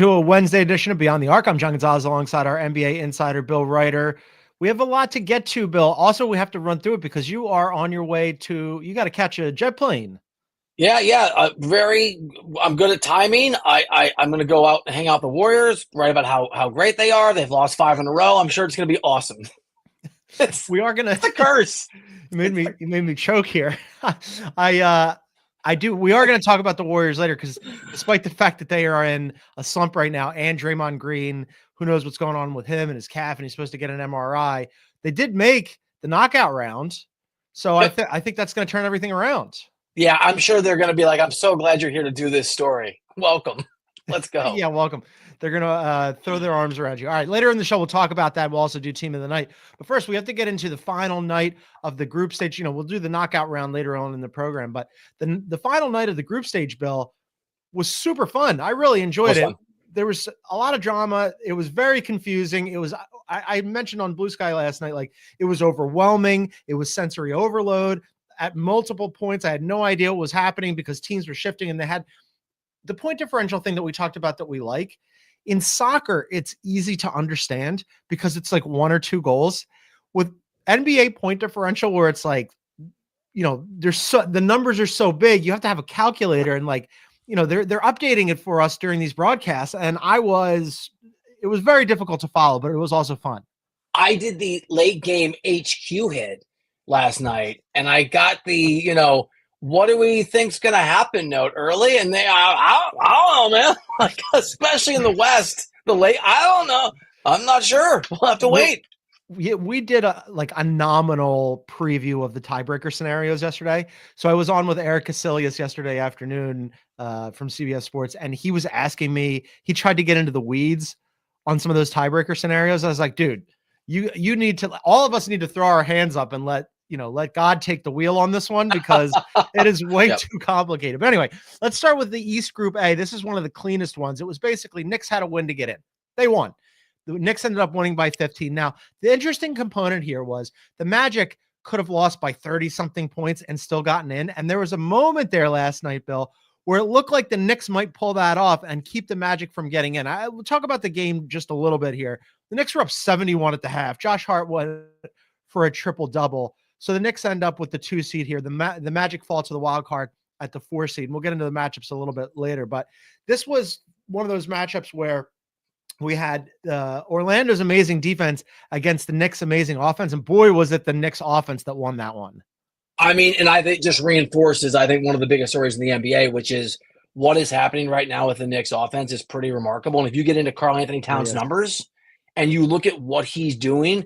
to a Wednesday edition of Beyond the Arc. I'm John Gonzalez alongside our NBA insider, Bill Reiter. We have a lot to get to, Bill. Also, we have to run through it because you are on your way you got to catch a jet plane. Yeah. I'm good at timing. I'm going to go out and hang out with the Warriors, write about how great they are. They've lost 5 in a row. I'm sure it's going to be awesome. It's a curse. You made me choke here. We are going to talk about the Warriors later because despite the fact that they are in a slump right now, and Draymond Green, who knows what's going on with him and his calf, and he's supposed to get an MRI. They did make the knockout round. So I think that's going to turn everything around. Yeah, I'm sure they're going to be like, I'm so glad you're here to do this story. Welcome. Let's go. Yeah, welcome. They're going to throw their arms around you. All right, later in the show, we'll talk about that. We'll also do Team of the Night. But first, we have to get into the final night of the group stage. We'll do the knockout round later on in the program. But the final night of the group stage, Bill, was super fun. I really enjoyed it. There was a lot of drama. It was very confusing. It was, I mentioned on Blue Sky last night, like it was overwhelming. It was sensory overload. At multiple points, I had no idea what was happening because teams were shifting and they had the point differential thing that we talked about that we like. In soccer, it's easy to understand because it's like 1 or 2 goals. With NBA point differential, where it's like, the numbers are so big, you have to have a calculator and they're updating it for us during these broadcasts. And it was very difficult to follow, but it was also fun. I did the late game HQ hit last night, and I got the, what do we think's going to happen note early? And I don't know, man. Like, especially in the West, I don't know. I'm not sure. We'll have to wait. We did a nominal preview of the tiebreaker scenarios yesterday. So I was on with Eric Casillas yesterday afternoon from CBS Sports, and he was asking me, he tried to get into the weeds on some of those tiebreaker scenarios. I was like, dude, you need to, all of us need to throw our hands up and let God take the wheel on this one because it is way too complicated. But anyway, let's start with the East Group A. This is one of the cleanest ones. It was basically Knicks had a win to get in. They won. The Knicks ended up winning by 15. Now, the interesting component here was the Magic could have lost by 30-something points and still gotten in. And there was a moment there last night, Bill, where it looked like the Knicks might pull that off and keep the Magic from getting in. I will talk about the game just a little bit here. The Knicks were up 71 at the half. Josh Hart went for a triple-double. So the Knicks end up with the 2 seed here. The Magic fall to the wild card at the 4 seed. And we'll get into the matchups a little bit later. But this was one of those matchups where we had Orlando's amazing defense against the Knicks' amazing offense. And boy, was it the Knicks offense that won that one. I mean, and I think just reinforces, I think, one of the biggest stories in the NBA, which is what is happening right now with the Knicks offense is pretty remarkable. And if you get into Karl Anthony Towns' numbers and you look at what he's doing,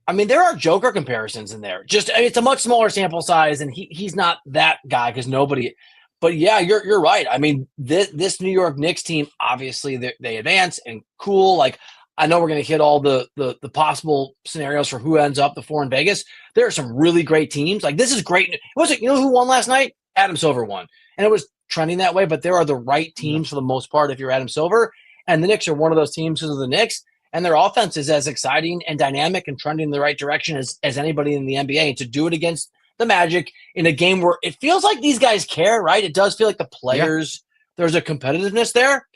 I mean, there are Joker comparisons in there. It's a much smaller sample size, and he's not that guy because nobody. But yeah, you're right. I mean, this New York Knicks team, obviously they advance and cool. Like, I know we're going to hit all the possible scenarios for who ends up the 4 in Vegas. There are some really great teams. Like, this is great. Who won last night? Adam Silver won, and it was trending that way. But there are the right teams for the most part if you're Adam Silver, and the Knicks are one of those teams because of the Knicks. And their offense is as exciting and dynamic and trending in the right direction as anybody in the NBA. And to do it against the Magic in a game where it feels like these guys care, right? It does feel like the players, there's a competitiveness there.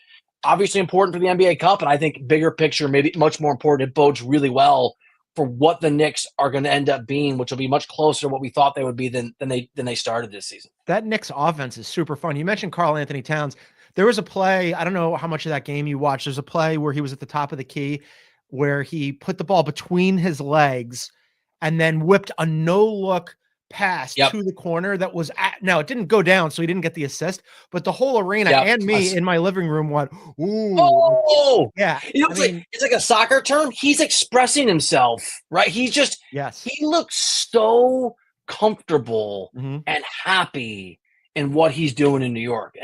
Obviously important for the NBA Cup, and I think bigger picture, maybe much more important, it bodes really well for what the Knicks are going to end up being, which will be much closer to what we thought they would be than they started this season. That Knicks offense is super fun. You mentioned Karl Anthony Towns. There was a play, I don't know how much of that game you watched. There's a play where he was at the top of the key where he put the ball between his legs and then whipped a no-look pass to the corner that was now it didn't go down, so he didn't get the assist, but the whole arena and me in my living room went, ooh. Oh, yeah. It's like a soccer term. He's expressing himself, right? He's just, he looks so comfortable and happy in what he's doing in New York.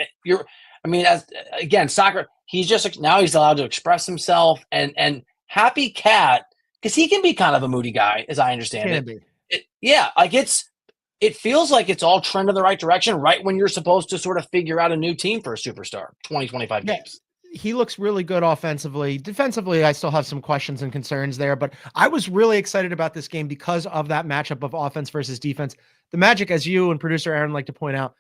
Soccer, he's just, now he's allowed to express himself and happy cat, because he can be kind of a moody guy, as I understand it. It feels like it's all trend in the right direction right when you're supposed to sort of figure out a new team for a superstar. 25 games. He looks really good offensively. Defensively, I still have some questions and concerns there, but I was really excited about this game because of that matchup of offense versus defense. The Magic, as you and producer Aaron like to point out,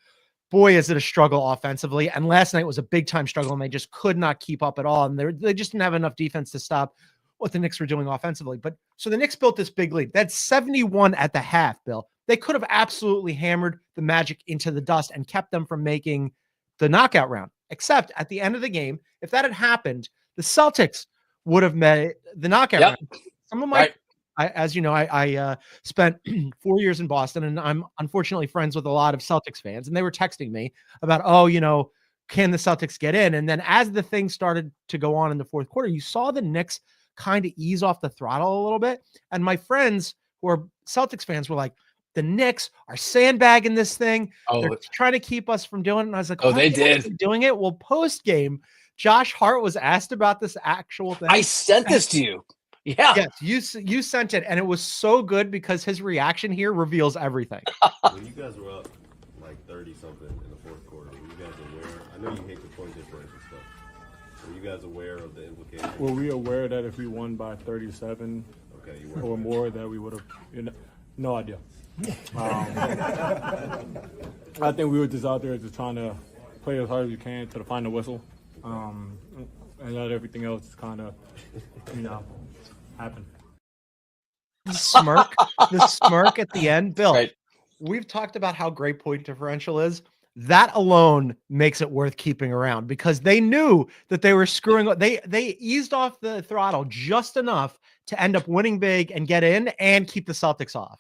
boy, is it a struggle offensively. And last night was a big time struggle, and they just could not keep up at all. And they just didn't have enough defense to stop what the Knicks were doing offensively. But so the Knicks built this big lead. That's 71 at the half, Bill. They could have absolutely hammered the Magic into the dust and kept them from making the knockout round. Except at the end of the game, if that had happened, the Celtics would have made the knockout round. Some of my, as you know, I spent 4 years in Boston, and I'm unfortunately friends with a lot of Celtics fans, and they were texting me about, can the Celtics get in? And then as the thing started to go on in the fourth quarter, you saw the Knicks kind of ease off the throttle a little bit. And my friends who are Celtics fans were like, the Knicks are sandbagging this thing. They're trying to keep us from doing it. And I was like, they did doing it. Well, post game, Josh Hart was asked about this actual thing. I sent this to you. Yeah. Yes, you sent it, and it was so good because his reaction here reveals everything. When you guys were up like 30-something in the fourth quarter, were you guys aware? I know you hate the point differential stuff. Were you guys aware of the implications? Were we aware that if we won by 37 or more, that we would have? No idea. I think we were just out there just trying to play as hard as we can to the final whistle, and let everything else kind of, happen. The smirk at the end, Bill. Right. We've talked about how great point differential is. That alone makes it worth keeping around because they knew that they were screwing up. They eased off the throttle just enough to end up winning big and get in and keep the Celtics off.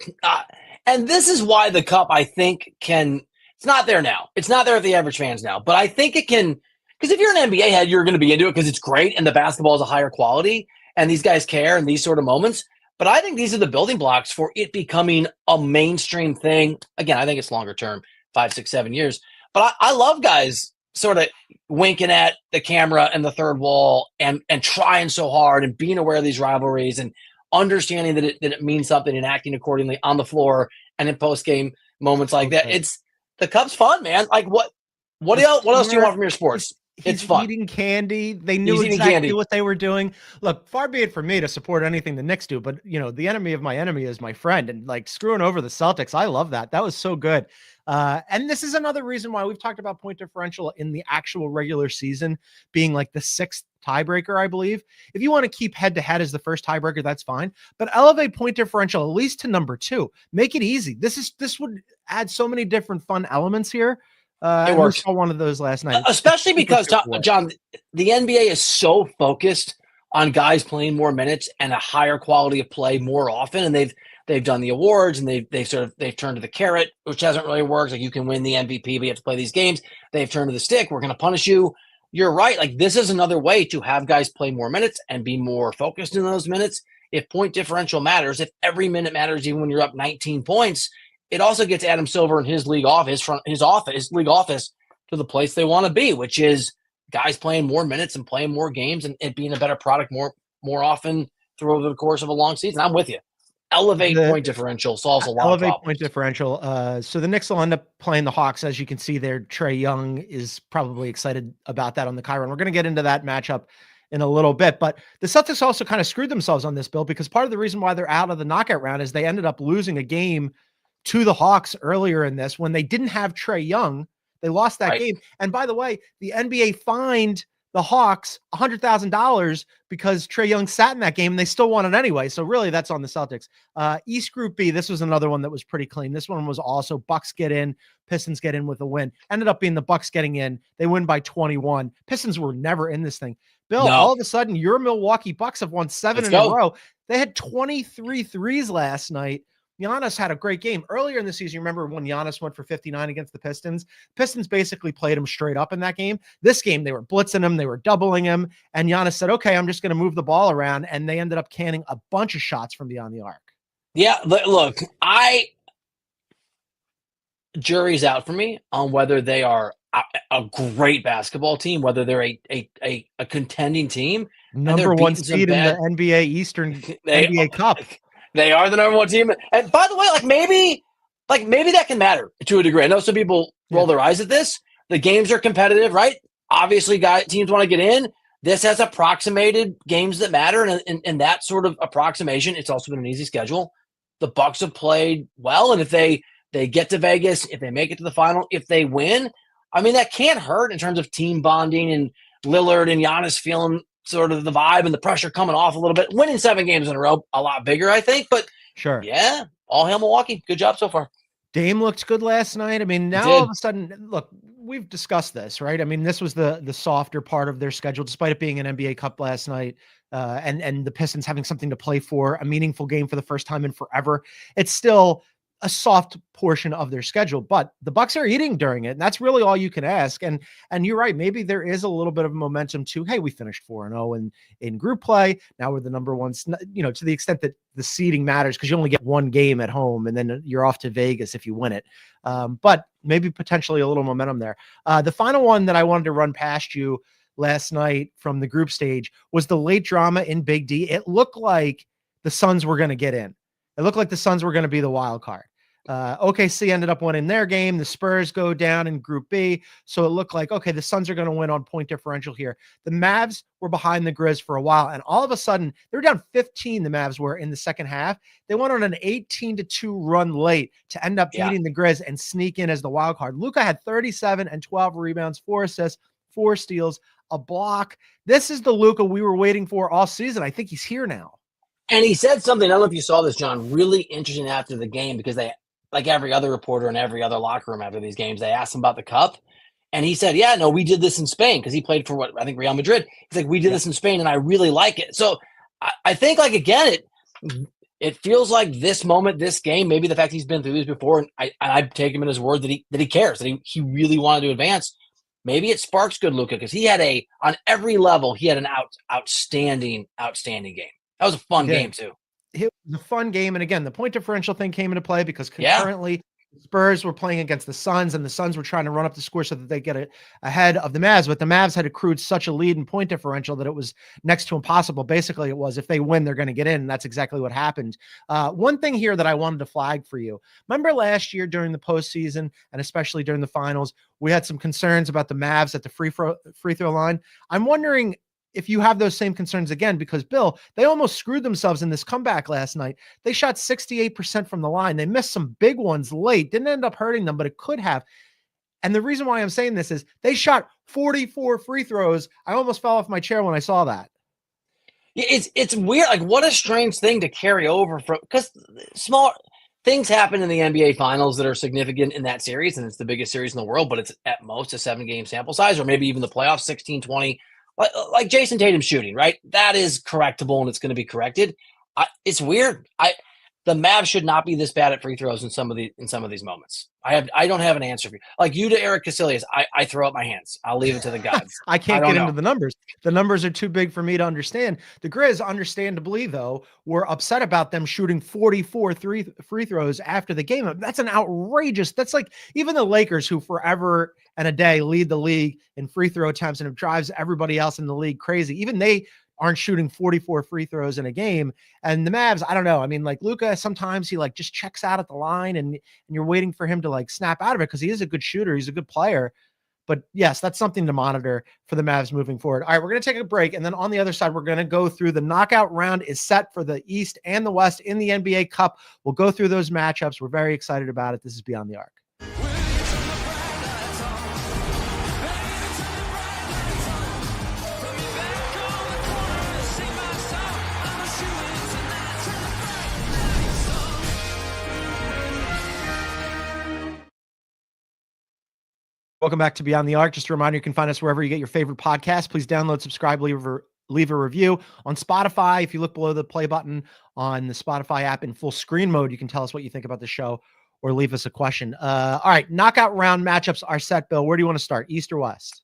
And this is why the cup, I think, it's not there now. It's not there at the average fans now, but I think it can, because if you're an NBA head, you're going to be into it because it's great and the basketball is a higher quality and these guys care in these sort of moments. But I think these are the building blocks for it becoming a mainstream thing. Again, I think it's longer term, 5, 6, 7 years. But I love guys sort of winking at the camera and the third wall and trying so hard and being aware of these rivalries and understanding that it means something and acting accordingly on the floor and in post-game moments like that. It's the Cubs fun, man. Like what else do you want from your sports? It's fun. Eating candy. They knew exactly what they were doing. Look, far be it from me to support anything the Knicks do, but the enemy of my enemy is my friend, and like screwing over the Celtics. I love that. That was so good. And this is another reason why we've talked about point differential in the actual regular season being like the 6th tiebreaker, I believe. If you want to keep head to head as the first tiebreaker, that's fine. But elevate point differential at least to number 2. Make it easy. This would add so many different fun elements here. It works. We saw one of those last night, especially because John, the NBA is so focused on guys playing more minutes and a higher quality of play more often, and they've done the awards and they've turned to the carrot, which hasn't really worked. Like you can win the MVP, but you have to play these games. They've turned to the stick. We're going to punish you. You're right. Like this is another way to have guys play more minutes and be more focused in those minutes. If point differential matters, if every minute matters, even when you're up 19 points. It also gets Adam Silver and his league office, league office to the place they want to be, which is guys playing more minutes and playing more games and it being a better product more often through the course of a long season. I'm with you. Elevate point differential solves a lot of problems. Elevate point differential. So the Knicks will end up playing the Hawks. As you can see there, Trae Young is probably excited about that on the Chiron. We're going to get into that matchup in a little bit, but the Celtics also kind of screwed themselves on this, Bill, because part of the reason why they're out of the knockout round is they ended up losing a game to the Hawks earlier in this when they didn't have Trae Young. They lost that game. And by the way, the NBA fined the Hawks $100,000 because Trae Young sat in that game and they still won it anyway. So really that's on the Celtics. East Group B, this was another one that was pretty clean. This one was also Bucks get in, Pistons get in with a win. Ended up being the Bucks getting in. They win by 21. Pistons were never in this thing. Bill, all of a sudden your Milwaukee Bucks have won 7 in a row. They had 23 threes last night. Giannis had a great game. Earlier in the season, you remember when Giannis went for 59 against the Pistons? Pistons basically played him straight up in that game. This game, they were blitzing him, they were doubling him, and Giannis said, okay, I'm just going to move the ball around, and they ended up canning a bunch of shots from beyond the arc. Yeah, look, jury's out for me on whether they are a great basketball team, whether they're a contending team. Number 1 seed in the NBA Eastern NBA Cup. They are the number 1 team. And by the way, maybe that can matter to a degree. I know some people roll their eyes at this. The games are competitive, right? Obviously, teams want to get in. This has approximated games that matter. And in that sort of approximation, it's also been an easy schedule. The Bucks have played well. And if they They get to Vegas. If they make it to the final, if they win, I mean, that can't hurt in terms of team bonding and Lillard and Giannis feeling sort of the vibe and the pressure coming off a little bit. Winning 7 games in a row, a lot bigger, I think. But sure. Yeah, all hail Milwaukee. Good job so far. Dame looked good last night. I mean, now all of a sudden, look, we've discussed this, right? I mean, this was the softer part of their schedule, despite it being an NBA Cup last night, and the Pistons having something to play for, a meaningful game for the first time in forever. It's still a soft portion of their schedule, but the Bucks are eating during it, and that's really all you can ask. And you're right, maybe there is a little bit of momentum to, hey, we finished 4-0 in group play. Now we're the number one, to the extent that the seeding matters, because you only get one game at home, and then you're off to Vegas if you win it. But maybe potentially a little momentum there. The final one that I wanted to run past you last night from the group stage was the late drama in Big D. It looked like the Suns were going to get in. It looked like the Suns were going to be the wild card. OKC ended up winning their game. The Spurs go down in Group B. So it looked like, okay, the Suns are going to win on point differential here. The Mavs were behind the Grizz for a while, and all of a sudden, they were down 15, the Mavs were, in the second half. They went on an 18-2 run late to end up beating the Grizz and sneak in as the wild card. Luka had 37 and 12 rebounds, 4 assists, 4 steals, a block. This is the Luka we were waiting for all season. I think he's here now. And he said something, I don't know if you saw this, John, really interesting after the game, because they, like every other reporter in every other locker room after these games, they asked him about the cup. And he said, yeah, no, we did this in Spain, because he played for I think Real Madrid. He's like, we did this in Spain and I really like it. So I think, like, again, it feels like this moment, this game, maybe the fact he's been through this before, and I take him in his word that he cares, that he really wanted to advance. Maybe it sparks good Luka, because he had on every level, he had an outstanding game. That was a fun game too. It was a fun game. And again, the point differential thing came into play because concurrently the Spurs were playing against the Suns, and the Suns were trying to run up the score so that they get ahead of the Mavs. But the Mavs had accrued such a lead in point differential that it was next to impossible. Basically, it was, if they win, they're going to get in. And that's exactly what happened. One thing here that I wanted to flag for you. Remember last year during the postseason, and especially during the finals, we had some concerns about the Mavs at the free throw line. I'm wondering if you have those same concerns again, because Bill, they almost screwed themselves in this comeback last night. They shot 68% from the line. They missed some big ones late. Didn't end up hurting them, but it could have. And the reason why I'm saying this is they shot 44 free throws. I almost fell off my chair when I saw that. It's weird. Like, what a strange thing to carry over from, because small things happen in the NBA finals that are significant in that series. And it's the biggest series in the world, but it's at most a 7-game sample size, or maybe even the playoffs, 16, 20, like Jason Tatum shooting, right? That is correctable, and it's going to be corrected. It's weird. The Mavs should not be this bad at free throws in some of these moments. I don't have an answer for you. Like you to Eric Casillas, I throw up my hands. I'll leave it to the gods. I can't get into the numbers. The numbers are too big for me to understand. The Grizz, understandably, though, were upset about them shooting 44 free throws after the game. That's an outrageous. That's like even the Lakers, who forever and a day lead the league in free throw attempts and it drives everybody else in the league crazy. Even they aren't shooting 44 free throws in a game. And the Mavs, I don't know. I mean, like Luka, sometimes he like just checks out at the line and you're waiting for him to like snap out of it, because he is a good shooter. He's a good player. But yes, that's something to monitor for the Mavs moving forward. All right, we're going to take a break. And then on the other side, we're going to go through the knockout round is set for the East and the West in the NBA Cup. We'll go through those matchups. We're very excited about it. This is Beyond the Arc. Welcome back to Beyond the Arc. Just a reminder, you can find us wherever you get your favorite podcast. Please download, subscribe, leave a review. On Spotify, if you look below the play button on the Spotify app in full screen mode, you can tell us what you think about the show or leave us a question. All right, knockout round matchups are set, Bill. Where do you want to start, East or West?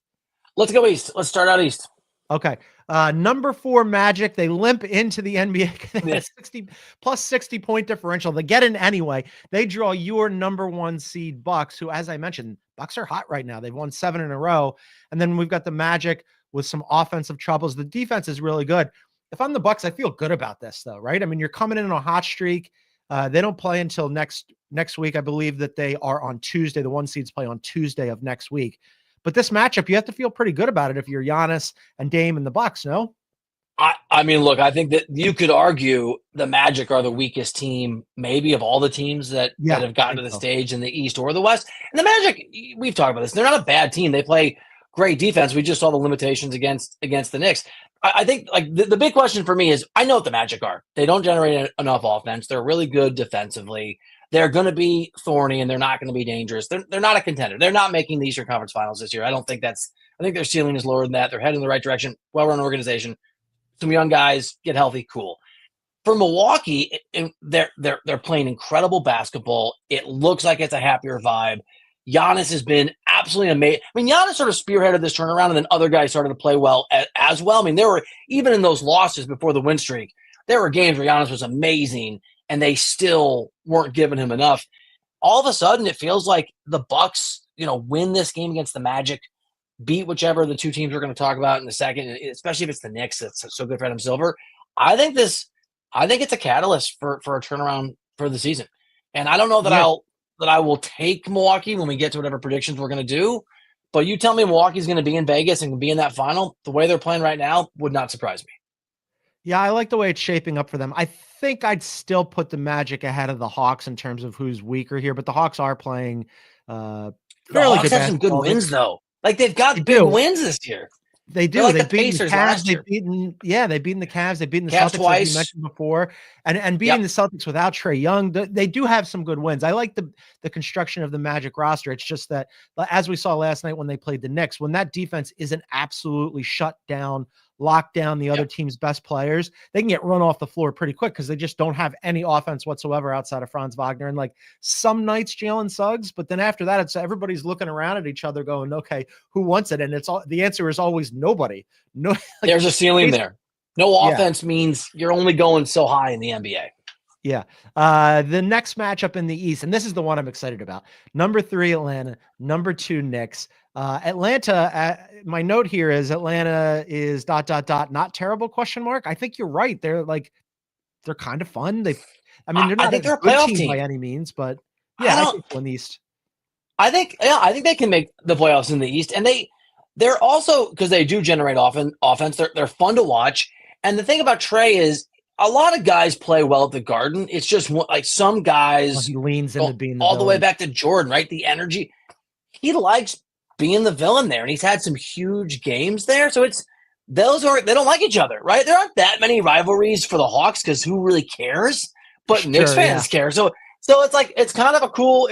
Let's go East. Let's start out East. Okay. Number 4 Magic, they limp into the NBA. plus 60 point differential. They get in anyway. They draw your number 1 seed Bucks, who, as I mentioned, Bucks are hot right now. They've won 7 in a row. And then we've got the Magic with some offensive troubles. The defense is really good. If I'm the Bucks, I feel good about this, though, right? I mean, you're coming in on a hot streak. They don't play until next week. I believe that they are on Tuesday. The 1 seeds play on Tuesday of next week. But this matchup, you have to feel pretty good about it if you're Giannis and Dame and the Bucks, no? I mean, look, I think that you could argue the Magic are the weakest team, maybe of all the teams that have gotten to the stage in the East or the West. And the Magic, we've talked about this. They're not a bad team. They play great defense. We just saw the limitations against the Knicks. I think like the big question for me is, I know what the Magic are. They don't generate enough offense. They're really good defensively. They're going to be thorny and they're not going to be dangerous. They're not a contender. They're not making the Eastern Conference Finals this year. I think their ceiling is lower than that. They're heading in the right direction. Well-run organization. Some young guys get healthy, cool. For Milwaukee, they're playing incredible basketball. It looks like it's a happier vibe. Giannis has been absolutely amazing. I mean, Giannis sort of spearheaded this turnaround, and then other guys started to play well as well. I mean, there were, even in those losses before the win streak, there were games where Giannis was amazing, and they still weren't giving him enough. All of a sudden, it feels like the Bucks, win this game against the Magic, beat whichever of the two teams we're going to talk about in a second, especially if it's the Knicks that's so good for Adam Silver. I think it's a catalyst for a turnaround for the season. And I don't know that I will take Milwaukee when we get to whatever predictions we're going to do. But you tell me Milwaukee's going to be in Vegas and be in that final, the way they're playing right now would not surprise me. Yeah, I like the way it's shaping up for them. I think I'd still put the Magic ahead of the Hawks in terms of who's weaker here, but the Hawks are playing fairly good. The Hawks have some good wins, though. Like, they've got big wins this year. They do. Like they've beaten the Cavs. They've beaten the Cavs. They've beaten the Celtics, twice, as you mentioned before, and beating the Celtics without Trae Young. They do have some good wins. I like the construction of the Magic roster. It's just that, as we saw last night when they played the Knicks, when that defense isn't absolutely shut down, lock down the other team's best players, they can get run off the floor pretty quick because they just don't have any offense whatsoever outside of Franz Wagner. And like some nights, Jalen Suggs, but then after that, it's everybody's looking around at each other going, okay, who wants it? And the answer is always nobody. No, like, there's a ceiling there. No offense means you're only going so high in the NBA. Yeah. The next matchup in the East, and this is the one I'm excited about. Number 3, Atlanta. Number 2, Knicks. Atlanta, my note here is Atlanta is ... not terrible ? I think you're right. They're kind of fun. They're not a good team by any means, but I think in the East. I think they can make the playoffs in the East, and they're also, because they do generate offense. They're fun to watch. And the thing about Trae is, a lot of guys play well at the Garden. It's just like some guys he leans into being all the way back to Jordan, right? The energy. He likes being the villain there, and he's had some huge games there. So they don't like each other, right? There aren't that many rivalries for the Hawks because who really cares? But Knicks fans care. So it's like, it's kind of a cool.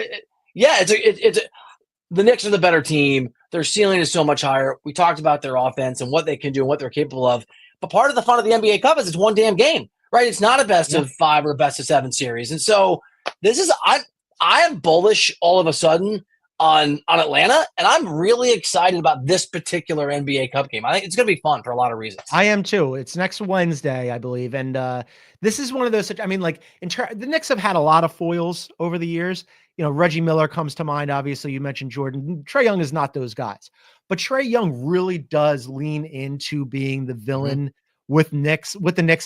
The Knicks are the better team. Their ceiling is so much higher. We talked about their offense and what they can do and what they're capable of. But part of the fun of the NBA Cup is it's one damn game, right? It's not a best of 5 or a best of 7 series. And so I am bullish all of a sudden on Atlanta, and I'm really excited about this particular NBA Cup game. I think it's going to be fun for a lot of reasons. I am too. It's next Wednesday, I believe. And this is one of those, the Knicks have had a lot of foils over the years. Reggie Miller comes to mind. Obviously, you mentioned Jordan. Trae Young is not those guys. But Trae Young really does lean into being the villain with the Knicks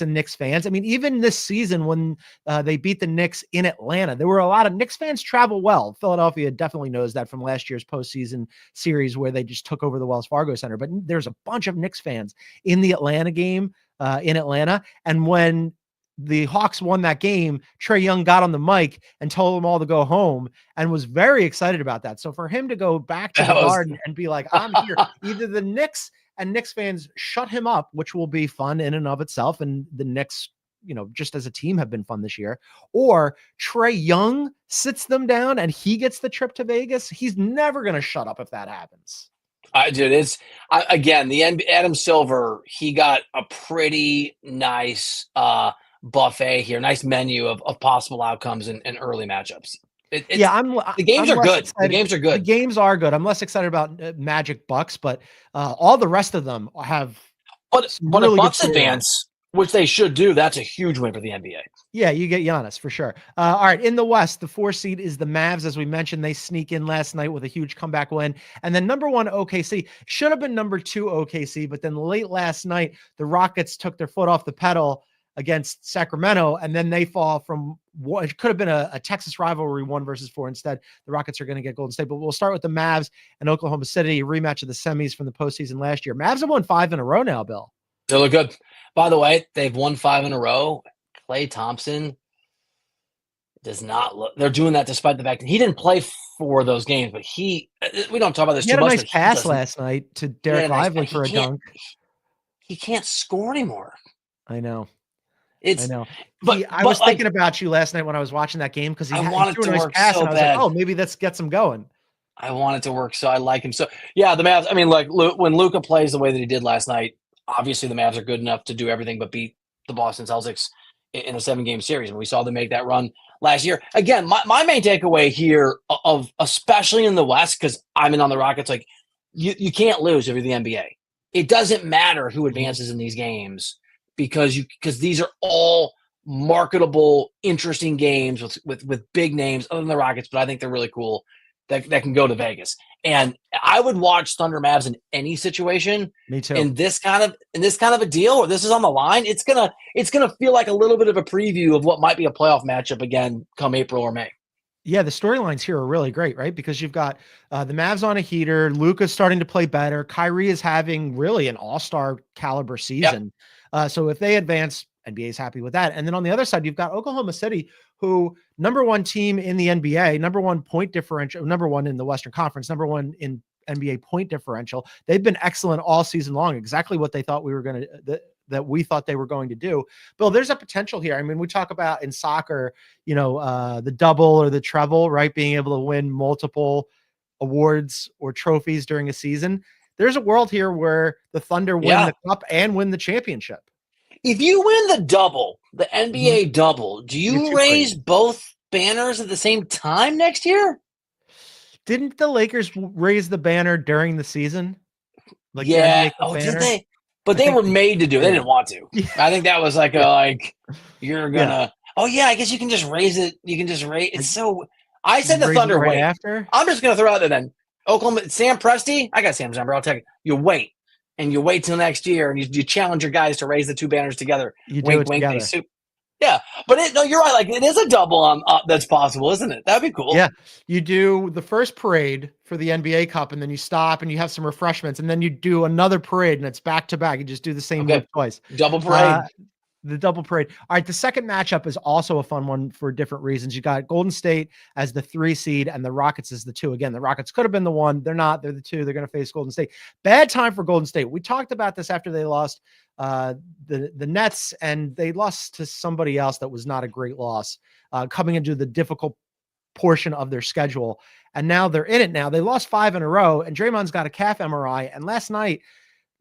and Knicks fans. I mean, even this season when they beat the Knicks in Atlanta, there were a lot of Knicks fans travel well. Philadelphia definitely knows that from last year's postseason series where they just took over the Wells Fargo Center. But there's a bunch of Knicks fans in the Atlanta game in Atlanta. And when the Hawks won that game, Trae Young got on the mic and told them all to go home and was very excited about that. So for him to go back to the Garden and be like, I'm here, either the Knicks and Knicks fans shut him up, which will be fun in and of itself, and the Knicks, just as a team have been fun this year, or Trae Young sits them down and he gets the trip to Vegas. He's never going to shut up if that happens. Dude, again, the Adam Silver, he got a pretty nice buffet here, nice menu of possible outcomes and early matchups. The games are good. The games are good. The games are good. I'm less excited about Magic Bucks, but all the rest of them have. But really, a Bucks advance, which they should do, that's a huge win for the NBA. Yeah, you get Giannis for sure. All right, in the West, the 4 seed is the Mavs. As we mentioned, they sneak in last night with a huge comeback win. And then number 1, OKC. Should have been number 2, OKC, but then late last night, the Rockets took their foot off the pedal against Sacramento, and then they fall from what it could have been a Texas rivalry 1 versus 4. Instead, the Rockets are going to get Golden State. But we'll start with the Mavs and Oklahoma City, a rematch of the semis from the postseason last year. Mavs have won 5 in a row now, Bill. They look good. By the way, they've won 5 in a row. Klay Thompson does not look. They're doing that despite the fact that he didn't play for those games, but we don't talk about this He too had a much, nice but he pass doesn't. last night to He had Derek a nice, Lively for a dunk. He can't score anymore. I know. I know. I was thinking about you last night when I was watching that game because he threw a nice pass, and I was like, oh, maybe this gets him going. I want it to work, so I like him. So, yeah, the Mavs, I mean, like, when Luka plays the way that he did last night, obviously the Mavs are good enough to do everything but beat the Boston Celtics in a 7-game series, and we saw them make that run last year. Again, my main takeaway here, of especially in the West, because I'm in on the Rockets, like, you can't lose if you're the NBA. It doesn't matter who advances in these games because these are all marketable, interesting games with big names other than the Rockets, but I think they're really cool that can go to Vegas. And I would watch Thunder Mavs in any situation. Me too. In this kind of a deal, or this is on the line, it's gonna feel like a little bit of a preview of what might be a playoff matchup again come April or May. Yeah, the storylines here are really great, right? Because you've got the Mavs on a heater. Luka's starting to play better. Kyrie is having really an all-star caliber season. Yep. So if they advance, NBA is happy with that. And then on the other side, you've got Oklahoma City, who #1 team in the NBA, #1 point differential, #1 in the Western Conference, #1 in NBA point differential. They've been excellent all season long. Exactly what they thought we were going to that we thought they were going to do. Bill, there's a potential here. I mean, we talk about in soccer, the double or the treble, right? Being able to win multiple awards or trophies during a season. There's a world here where the Thunder win the cup and win the championship. If you win the double, the NBA double, do you raise both banners at the same time next year? Didn't the Lakers raise the banner during the season? Like did they? But they were made to do it. They didn't want to. Yeah. I think that was like you're gonna. Yeah. Oh yeah, I guess you can just raise it. You can just raise. It's so. I said the Thunder wait. After I'm just gonna throw out there then. Oklahoma, Sam Presti. I got Sam's number. I'll take it. You wait, and you wait till next year, and you challenge your guys to raise the two banners together. You do it together. Yeah, but you're right. Like, it is a double that's possible, isn't it? That'd be cool. Yeah, you do the first parade for the NBA Cup, and then you stop and you have some refreshments, and then you do another parade, and it's back to back. You just do the same move twice. Double parade. The double parade. All right, the second matchup is also a fun one for different reasons. You got Golden State as the 3 seed and the Rockets as the 2. Again, the Rockets could have been the 1. They're not. They're the 2. They're going to face Golden State. Bad time for Golden State. We talked about this after they lost the Nets, and they lost to somebody else that was not a great loss coming into the difficult portion of their schedule. And now they're in it now. They lost 5 in a row, and Draymond's got a calf MRI. And last night,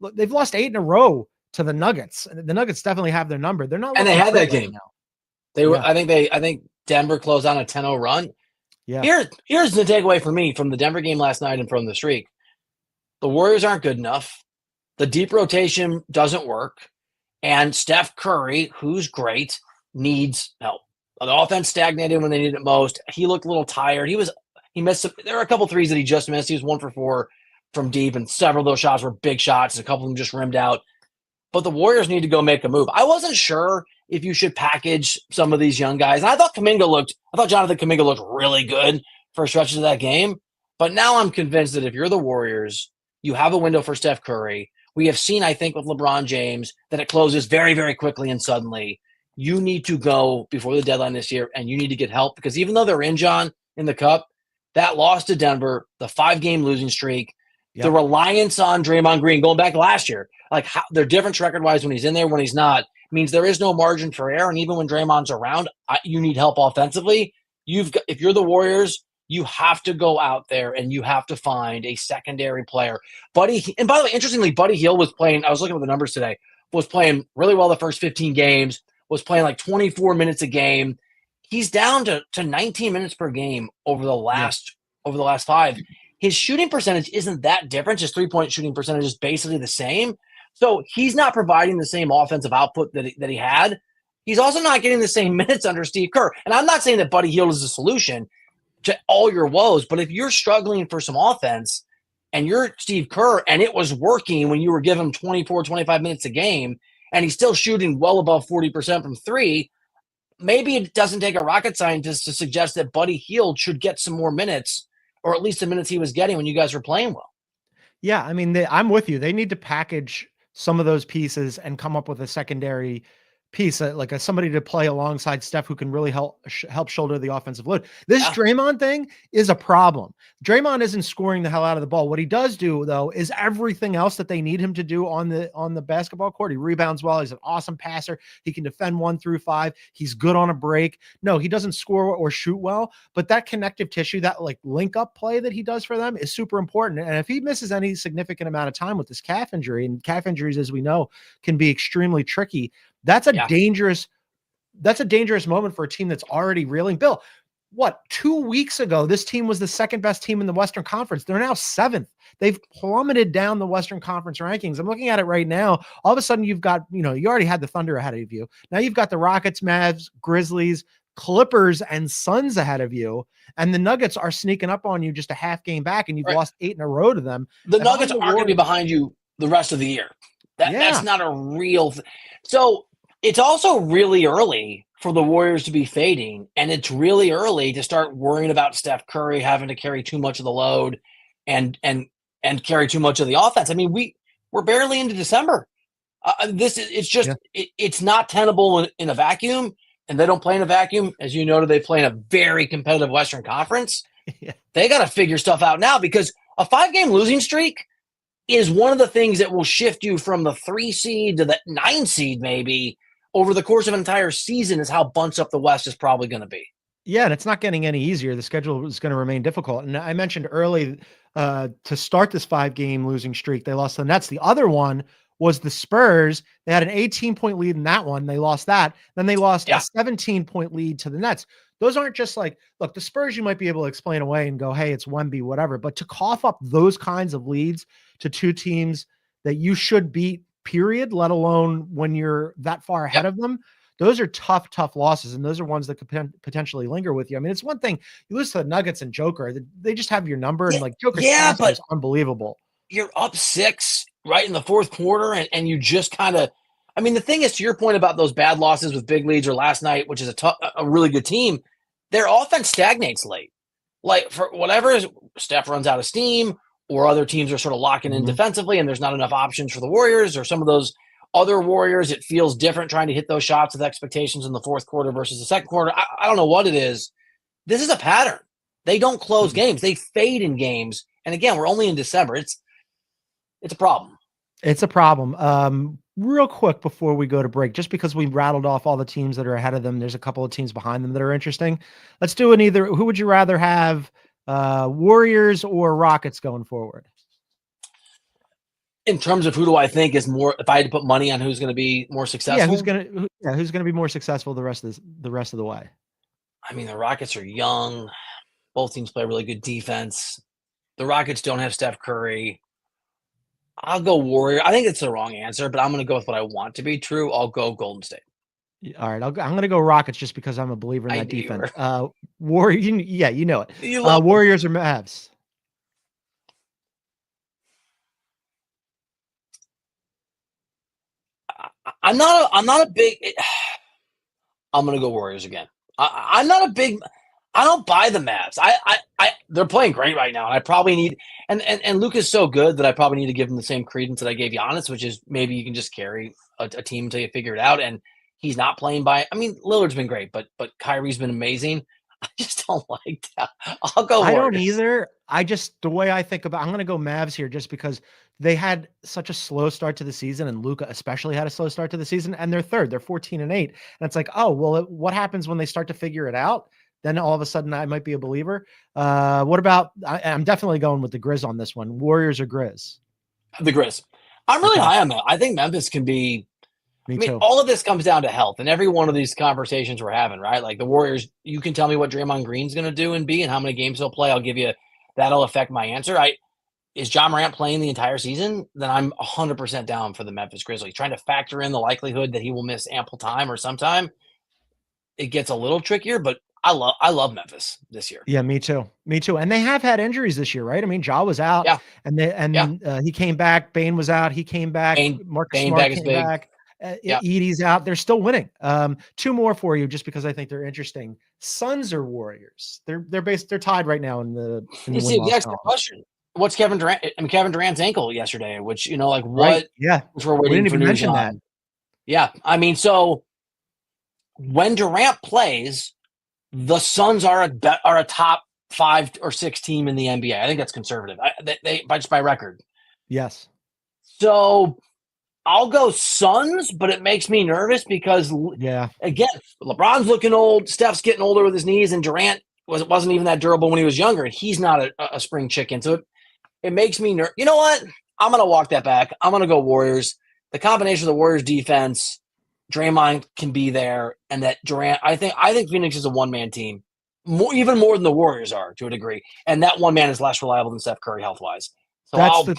look, they've lost 8 in a row to the Nuggets. The Nuggets definitely have their number. They're not, and they had that game now. They were. I think Denver closed on a 10-0 run. Yeah. Here's the takeaway for me from the Denver game last night and from the streak. The Warriors aren't good enough. The deep rotation doesn't work, and Steph Curry, who's great, needs help. The offense stagnated when they needed it most. He looked a little tired. He missed. There were a couple threes that he just missed. He was 1 for 4 from deep, and several of those shots were big shots. A couple of them just rimmed out. But the Warriors need to go make a move. I wasn't sure if you should package some of these young guys. And I thought Jonathan Kuminga looked really good for stretches of that game. But now I'm convinced that if you're the Warriors, you have a window for Steph Curry. We have seen, I think, with LeBron James, that it closes very, very quickly and suddenly. You need to go before the deadline this year, and you need to get help. Because even though they're in, John, in the Cup, that loss to Denver, the 5-game losing streak, the reliance on Draymond Green, going back last year, like their difference record-wise when he's in there, when he's not, means there is no margin for error. And even when Draymond's around, you need help offensively. If you're the Warriors, you have to go out there and you have to find a secondary player. And by the way, interestingly, Buddy Hield was playing, I was looking at the numbers today, was playing really well the first 15 games, was playing like 24 minutes a game. He's down to 19 minutes per game over the last 5. His shooting percentage isn't that different. His 3-point shooting percentage is basically the same. So he's not providing the same offensive output that he had. He's also not getting the same minutes under Steve Kerr. And I'm not saying that Buddy Hield is the solution to all your woes, but if you're struggling for some offense and you're Steve Kerr and it was working when you were giving him 24, 25 minutes a game and he's still shooting well above 40% from 3, maybe it doesn't take a rocket scientist to suggest that Buddy Hield should get some more minutes, or at least the minutes he was getting when you guys were playing well. Yeah, I mean, I'm with you. They need to package some of those pieces and come up with a secondary piece, like somebody to play alongside Steph who can really help shoulder the offensive load. This Draymond thing is a problem. Draymond isn't scoring the hell out of the ball. What he does do, though, is everything else that they need him to do on the basketball court. He rebounds well. He's an awesome passer. He can defend 1 through 5. He's good on a break. No, he doesn't score or shoot well, but that connective tissue, that like link up play that he does for them is super important. And if he misses any significant amount of time with this calf injury, and calf injuries, as we know, can be extremely tricky, that's a dangerous moment for a team that's already reeling. Bill, what, 2 weeks ago, this team was the second best team in the Western Conference. They're now 7th. They've plummeted down the Western Conference rankings. I'm looking at it right now. All of a sudden you've got, you already had the Thunder ahead of you. Now you've got the Rockets, Mavs, Grizzlies, Clippers, and Suns ahead of you. And the Nuggets are sneaking up on you just a half game back, and you've lost 8 in a row to them. The Nuggets aren't going to be behind you the rest of the year. That's not a real thing. So it's also really early for the Warriors to be fading, and it's really early to start worrying about Steph Curry having to carry too much of the load and carry too much of the offense. I mean, we're barely into December. It's not tenable in a vacuum, and they don't play in a vacuum. As you noted, they play in a very competitive Western Conference. They got to figure stuff out now, because a 5-game losing streak is one of the things that will shift you from the 3 seed to the 9 seed maybe over the course of an entire season, is how bunched up the West is probably going to be. Yeah, and it's not getting any easier. The schedule is going to remain difficult. And I mentioned early to start this 5-game losing streak, they lost the Nets. The other one was the Spurs. They had an 18-point lead in that one. They lost that. Then they lost a 17-point lead to the Nets. Those aren't just like, look, the Spurs you might be able to explain away and go, hey, it's Wemby, whatever. But to cough up those kinds of leads to 2 teams that you should beat, period, let alone when you're that far ahead of them, those are tough losses. And those are ones that could potentially linger with you. I mean, it's one thing you lose to the Nuggets and Joker, they just have your number, and like Joker's but is unbelievable. You're up 6 right in the fourth quarter, and you just kind of, I mean, the thing is, to your point about those bad losses with big leads or last night, which is a really good team, their offense stagnates late. Like, for whatever, Steph runs out of steam, or other teams are sort of locking in defensively, and there's not enough options for the Warriors, or some of those other Warriors, it feels different trying to hit those shots with expectations in the fourth quarter versus the second quarter. I don't know what it is. This is a pattern. They don't close games. They fade in games. And again, we're only in December. It's a problem. It's a problem. Real quick before we go to break, just because we rattled off all the teams that are ahead of them, there's a couple of teams behind them that are interesting. Let's do it either. Who would you rather have, Warriors or Rockets going forward? In terms of who do I think is more, if I had to put money on who's going to be more successful? Yeah, who's going to be more successful the rest of the way? I mean, the Rockets are young. Both teams play really good defense. The Rockets don't have Steph Curry. I'll go Warrior. I think it's the wrong answer, but I'm going to go with what I want to be true. I'll go Golden State. All right, I'm going to go Rockets just because I'm a believer in that defense. Warrior, you know it. Warriors or Mavs? I'm not a big. I'm going to go Warriors again. I'm not a big. I don't buy the Mavs. They're playing great right now, and I probably need. And Luke is so good that I probably need to give him the same credence that I gave Giannis, which is maybe you can just carry a team until you figure it out. And he's not playing by. I mean, Lillard's been great, but Kyrie's been amazing. I just don't like that. I'll go Warriors. I don't either. The way I think about, I'm going to go Mavs here just because they had such a slow start to the season, and Luka especially had a slow start to the season, and they're third. They're 14-8. And it's like, oh, well, what happens when they start to figure it out? Then all of a sudden I might be a believer. What about, I'm definitely going with the Grizz on this one. Warriors or Grizz? The Grizz. I'm really high on that. I think Memphis can be. Me too. All of this comes down to health, and every one of these conversations we're having, right? Like the Warriors, you can tell me what Draymond Green's going to do and be and how many games he'll play. I'll give you, that'll affect my answer. Is John Morant playing the entire season? Then I'm 100% down for the Memphis Grizzlies. Trying to factor in the likelihood that he will miss ample time or sometime, it gets a little trickier, but I love Memphis this year. Yeah, me too. And they have had injuries this year, right? I mean, Ja was out, he came back. Bane was out. He came back. Marcus Smart came back. Edie's out. They're still winning. 2 more for you, just because I think they're interesting. Suns or Warriors? They're tied right now in the It's the exact question. what's Kevin Durant? I mean, Kevin Durant's ankle yesterday, which like what? Right. Yeah, which we're we waiting didn't for even news mention on. that. Yeah, I mean, so when Durant plays, the Suns are a top 5 or 6 team in the NBA. I think that's conservative. They just by record. Yes. So I'll go Suns, but it makes me nervous because again, LeBron's looking old. Steph's getting older with his knees, and Durant wasn't even that durable when he was younger, and he's not a spring chicken. So it makes me nervous. You know what? I'm gonna walk that back. I'm gonna go Warriors. The combination of the Warriors defense, Draymond can be there, and that Durant. I think Phoenix is a one-man team, even more than the Warriors are to a degree, and that one man is less reliable than Steph Curry health-wise. So I'll go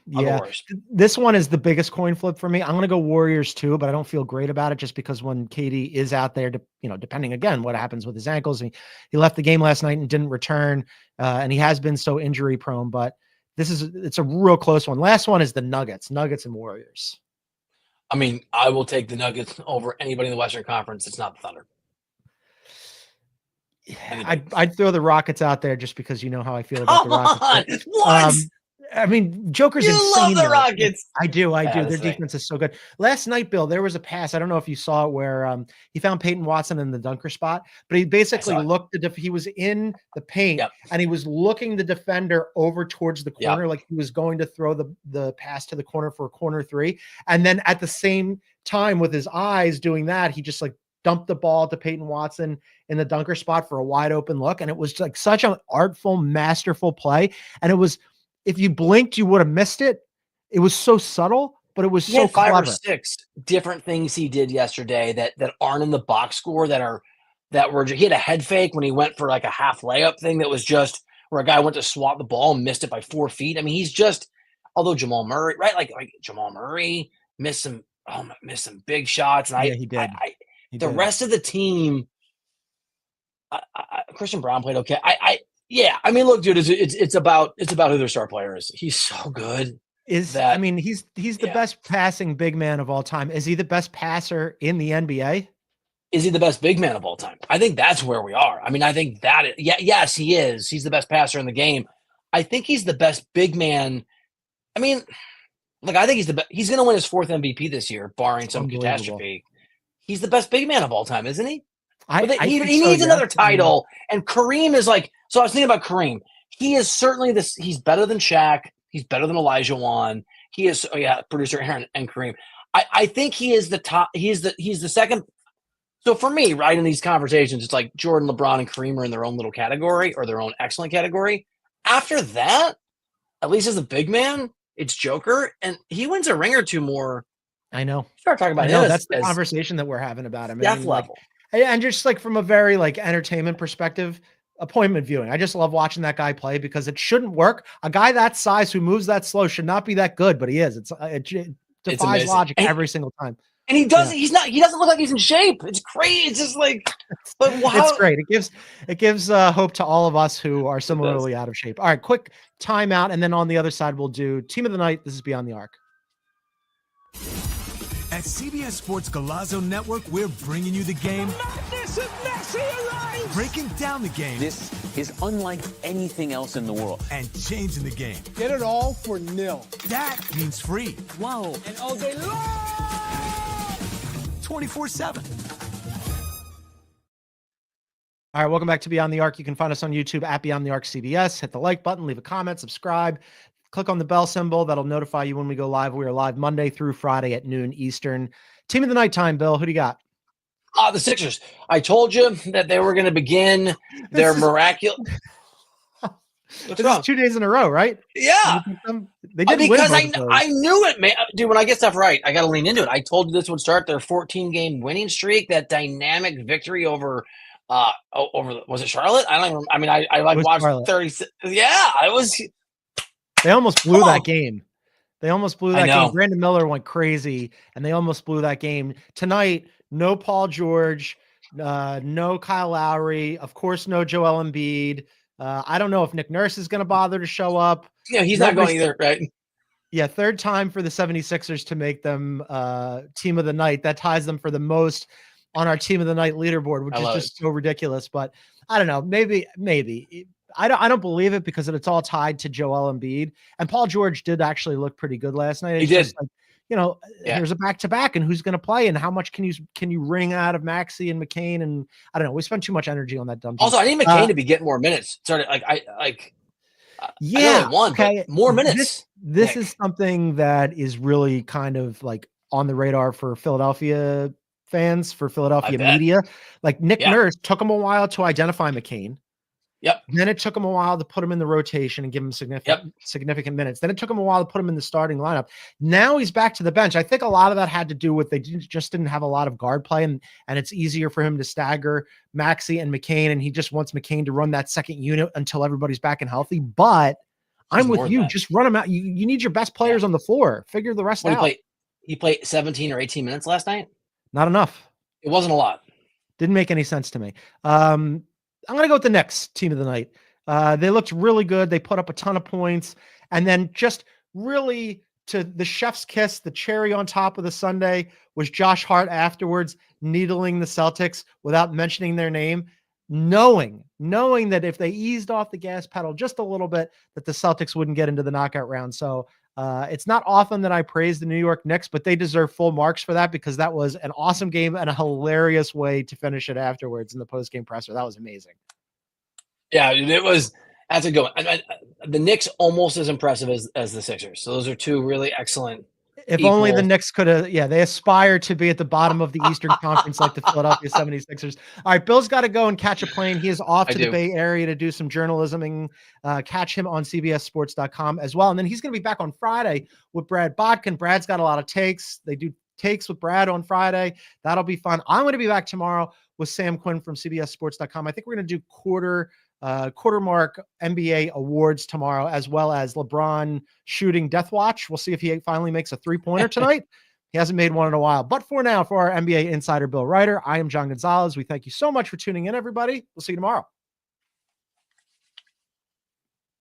Warriors. This one is the biggest coin flip for me. I'm going to go Warriors too, but I don't feel great about it just because when KD is out there, depending again what happens with his ankles, he left the game last night and didn't return, and he has been so injury prone. But it's a real close one. Last one is the Nuggets and Warriors. I mean, I will take the Nuggets over anybody in the Western Conference. It's not the Thunder. I'd throw the Rockets out there just because you know how I feel about the Rockets. What? I mean, Joker's insane. You love the Rockets. I do. Their defense is so good. Last night, Bill, there was a pass. I don't know if you saw it where he found Peyton Watson in the dunker spot, but he basically looked he was in the paint and he was looking the defender over towards the corner, like he was going to throw the pass to the corner for a corner three. And then at the same time with his eyes doing that, he just like dumped the ball to Peyton Watson in the dunker spot for a wide open look. And it was like such an artful, masterful play. And it was, if you blinked, you would have missed it. It was so subtle, but it was so clever. 5 or 6 different things he did yesterday that aren't in the box score that were he had a head fake when he went for like a half layup thing that was just where a guy went to swat the ball and missed it by 4 feet. I mean, he's just, although Jamal Murray, right? Like Jamal Murray missed some big shots. And he did. The rest of the team, Christian Brown played okay. I mean, look, dude, it's about who their star player is. He's so good. He's the best passing big man of all time. Is he the best passer in the NBA? Is he the best big man of all time? I think that's where we are. I mean, I think yes, he is. He's the best passer in the game. I think he's the best big man. I mean, look, I think he's going to win his 4th MVP this year, barring some catastrophe. He's the best big man of all time, isn't he? He needs another title. And Kareem is like, so I was thinking about Kareem. He is certainly he's better than Shaq. He's better than Elijah Wan. He is, producer Aaron and Kareem. I think he is the top. He's the second. So for me, right, in these conversations, it's like Jordan, LeBron, and Kareem are in their own little category or their own excellent category. After that, at least as a big man, it's Joker, and he wins a ring or two more. I know. Start talking about him. That's the conversation that we're having about him. Death level. And just like from a very like entertainment perspective, appointment viewing. I just love watching that guy play because it shouldn't work. A guy that size who moves that slow should not be that good, but he is. It defies logic every single time. And he does. He doesn't look like he's in shape. It's crazy. It's just like, but it's great. It gives hope to all of us who are similarly out of shape. All right, quick timeout, and then on the other side we'll do team of the night. This is Beyond the Arc. At CBS Sports Galazzo Network, we're bringing you the game. Madness of Messi arrives! Breaking down the game. This is unlike anything else in the world. And changing the game. Get it all for nil. That means free. Wow. And all day long! 24/7. All right, welcome back to Beyond the Arc. You can find us on YouTube at Beyond the Arc CBS. Hit the like button, leave a comment, subscribe. Click on the bell symbol. That'll notify you when we go live. We are live Monday through Friday at noon Eastern. Team of the night time, Bill. Who do you got? The Sixers. I told you that they were going to begin their miraculous. This is 2 days in a row, right? Yeah. They did because I knew it, man. Dude, when I get stuff right, I got to lean into it. I told you this would start their 14-game winning streak, that dynamic victory over was it Charlotte? I don't even. I mean, I watched Charlotte. 30. Yeah, it was. They almost blew that game. They almost blew that game. Brandon Miller went crazy, and they almost blew that game. Tonight, no Paul George, no Kyle Lowry, of course, no Joel Embiid. I don't know if Nick Nurse is going to bother to show up. Yeah, he's not going either, right? Yeah, third time for the 76ers to make them team of the night. That ties them for the most on our team of the night leaderboard, which is just so ridiculous. But I don't know. Maybe. I don't believe it because it's all tied to Joel Embiid, and Paul George did actually look pretty good last night. He did. Just like, here's a back-to-back, and who's going to play, and how much can you wring out of Maxey and McCain? And I don't know. We spent too much energy on that dumb team. Also, I need McCain to be getting more minutes. Sort of yeah, but more minutes. This is something that is really kind of like on the radar for Philadelphia fans, for Philadelphia media. Like Nick Nurse took him a while to identify McCain. Yep. Then it took him a while to put him in the rotation and give him significant minutes. Then it took him a while to put him in the starting lineup. Now he's back to the bench. I think a lot of that had to do with just didn't have a lot of guard play, and it's easier for him to stagger Maxey and McCain, and he just wants McCain to run that second unit until everybody's back and healthy. But I'm with you. Just run them out. You need your best players on the floor. Figure the rest out. He played 17 or 18 minutes last night. Not enough. It wasn't a lot. Didn't make any sense to me. I'm going to go with the Knicks team of the night. They looked really good. They put up a ton of points. And then just really to the chef's kiss, the cherry on top of the sundae was Josh Hart afterwards needling the Celtics without mentioning their name, knowing that if they eased off the gas pedal just a little bit, that the Celtics wouldn't get into the knockout round. So it's not often that I praise the New York Knicks, but they deserve full marks for that because that was an awesome game and a hilarious way to finish it afterwards in the post-game presser. That was amazing. Yeah, it was. That's a good one. The Knicks almost as impressive as the Sixers. So those are two really excellent. If only the Knicks could have, they aspire to be at the bottom of the Eastern Conference like the Philadelphia 76ers. All right, Bill's got to go and catch a plane. He is off to the Bay Area to do some journalism, and catch him on CBSSports.com as well. And then he's going to be back on Friday with Brad Botkin. Brad's got a lot of takes. They do takes with Brad on Friday. That'll be fun. I'm going to be back tomorrow with Sam Quinn from CBSSports.com. I think we're going to do quarter mark NBA awards tomorrow, as well as LeBron shooting death watch. We'll see if he finally makes a 3-pointer tonight. He hasn't made one in a while. But for now, for our NBA insider Bill Reiter, I am John Gonzalez. We thank you so much for tuning in, everybody. We'll see you tomorrow.